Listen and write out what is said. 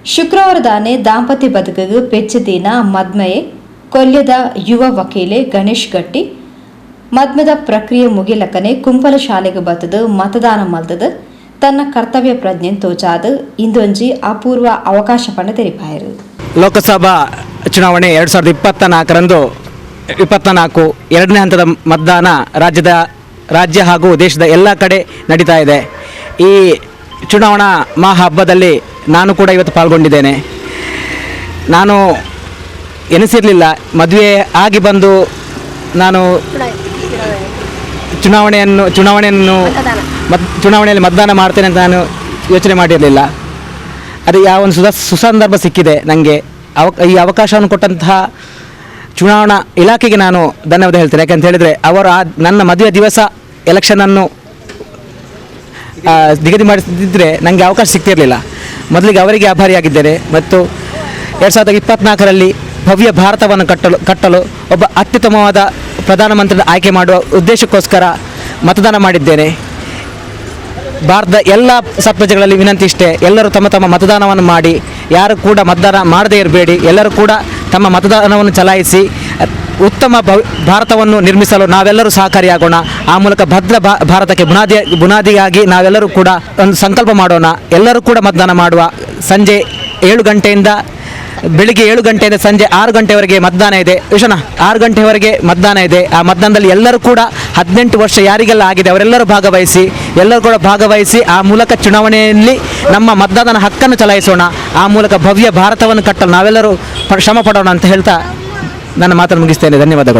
ಶುಕ್ರವಾರದಾನೆ ದಾಂಪತ್ಯ ಬದುಕಿಗೆ ಪೆಚ್ಚದಿನ ಮದ್ಮೆಯೇ ಕೊಲ್ಯದ ಯುವ ವಕೀಲೆ ಗಣೇಶ್ ಗಟ್ಟಿ ಮದ್ಮೆದ ಪ್ರಕ್ರಿಯೆ ಮುಗಿಲಕ್ಕನೆ ಕುಂಪಲ ಶಾಲೆಗೆ ಬತ್ತದು ಮತದಾನ ಮಲ್ತದು ತನ್ನ ಕರ್ತವ್ಯ ಪ್ರಜ್ಞೆ ತೋಚಾದ ಇಂದೊಂಜಿ ಅಪೂರ್ವ ಅವಕಾಶ ಪಂಡ ತೆರಿಪಾಯರು. ಲೋಕಸಭಾ ಚುನಾವಣೆ 2024 ಎರಡನೇ ಹಂತದ ಮತದಾನ ರಾಜ್ಯ ಹಾಗೂ ದೇಶದ ಎಲ್ಲ ಕಡೆ ನಡೀತಾ ಇದೆ. ಈ ಚುನಾವಣಾ ಮಹಾ ಹಬ್ಬದಲ್ಲಿ ನಾನು ಕೂಡ ಇವತ್ತು ಪಾಲ್ಗೊಂಡಿದ್ದೇನೆ. ನಾನು ಎನಿಸಿರಲಿಲ್ಲ ಮದುವೆ ಆಗಿ ಬಂದು ನಾನು ಚುನಾವಣೆಯಲ್ಲಿ ಮತದಾನ ಮಾಡ್ತೇನೆ ಅಂತ ನಾನು ಯೋಚನೆ ಮಾಡಿರಲಿಲ್ಲ. ಅದು ಯಾವ ಒಂದು ಸುಸಂದರ್ಭ ಸಿಕ್ಕಿದೆ ನನಗೆ. ಈ ಅವಕಾಶವನ್ನು ಕೊಟ್ಟಂತಹ ಚುನಾವಣಾ ಇಲಾಖೆಗೆ ನಾನು ಧನ್ಯವಾದ ಹೇಳ್ತೇನೆ. ಯಾಕಂತ ಹೇಳಿದರೆ ಅವರು ನನ್ನ ಮದುವೆ ದಿವಸ ಎಲೆಕ್ಷನನ್ನು ನಿಗದಿ ಮಾಡಿಸಿದ್ದರೆ ನನಗೆ ಅವಕಾಶ ಸಿಗ್ತಿರಲಿಲ್ಲ. ಮೊದಲಿಗೆ ಅವರಿಗೆ ಆಭಾರಿಯಾಗಿದ್ದೇನೆ. ಮತ್ತು 2024ರಲ್ಲಿ ಭವ್ಯ ಭಾರತವನ್ನು ಕಟ್ಟಲು ಒಬ್ಬ ಅತ್ಯುತ್ತಮವಾದ ಪ್ರಧಾನಮಂತ್ರಿ ಆಯ್ಕೆ ಮಾಡುವ ಉದ್ದೇಶಕ್ಕೋಸ್ಕರ ಮತದಾನ ಮಾಡಿದ್ದೇನೆ. ಭಾರತದ ಎಲ್ಲ ಸತ್ಪ್ರಜೆಗಳಲ್ಲಿ ವಿನಂತಿ ಇಷ್ಟೇ, ಎಲ್ಲರೂ ತಮ್ಮ ತಮ್ಮ ಮತದಾನವನ್ನು ಮಾಡಿ, ಯಾರು ಕೂಡ ಮತದಾನ ಮಾಡದೇ ಇರಬೇಡಿ. ಎಲ್ಲರೂ ಕೂಡ ತಮ್ಮ ಮತದಾನವನ್ನು ಚಲಾಯಿಸಿ ಉತ್ತಮ ಭಾರತವನ್ನು ನಿರ್ಮಿಸಲು ನಾವೆಲ್ಲರೂ ಸಹಕಾರಿಯಾಗೋಣ. ಆ ಮೂಲಕ ಭದ್ರ ಭಾರತಕ್ಕೆ ಬುನಾದಿಯಾಗಿ ನಾವೆಲ್ಲರೂ ಕೂಡ ಒಂದು ಸಂಕಲ್ಪ ಮಾಡೋಣ. ಎಲ್ಲರೂ ಕೂಡ ಮತದಾನ ಮಾಡುವ. ಸಂಜೆ 7 ಗಂಟೆಯಿಂದ ಬೆಳಿಗ್ಗೆ 7 ಗಂಟೆಯಿಂದ ಸಂಜೆ 6 ಗಂಟೆವರೆಗೆ ಮತದಾನ ಇದೆ. 6 ಗಂಟೆವರೆಗೆ ಮತದಾನ ಇದೆ. ಆ ಮತದಾನದಲ್ಲಿ ಎಲ್ಲರೂ ಕೂಡ 18 ವರ್ಷ ಯಾರಿಗೆಲ್ಲ ಆಗಿದೆ ಅವರೆಲ್ಲರೂ ಭಾಗವಹಿಸಿ ಆ ಮೂಲಕ ಚುನಾವಣೆಯಲ್ಲಿ ನಮ್ಮ ಮತದಾನ ಹಕ್ಕನ್ನು ಚಲಾಯಿಸೋಣ. ಆ ಮೂಲಕ ಭವ್ಯ ಭಾರತವನ್ನು ಕಟ್ಟಲು ನಾವೆಲ್ಲರೂ ಶ್ರಮ ಪಡೋಣ ಅಂತ ಹೇಳ್ತಾ ನನ್ನ ಮಾತನ್ನು ಮುಗಿಸ್ತೇನೆ. ಧನ್ಯವಾದಗಳು.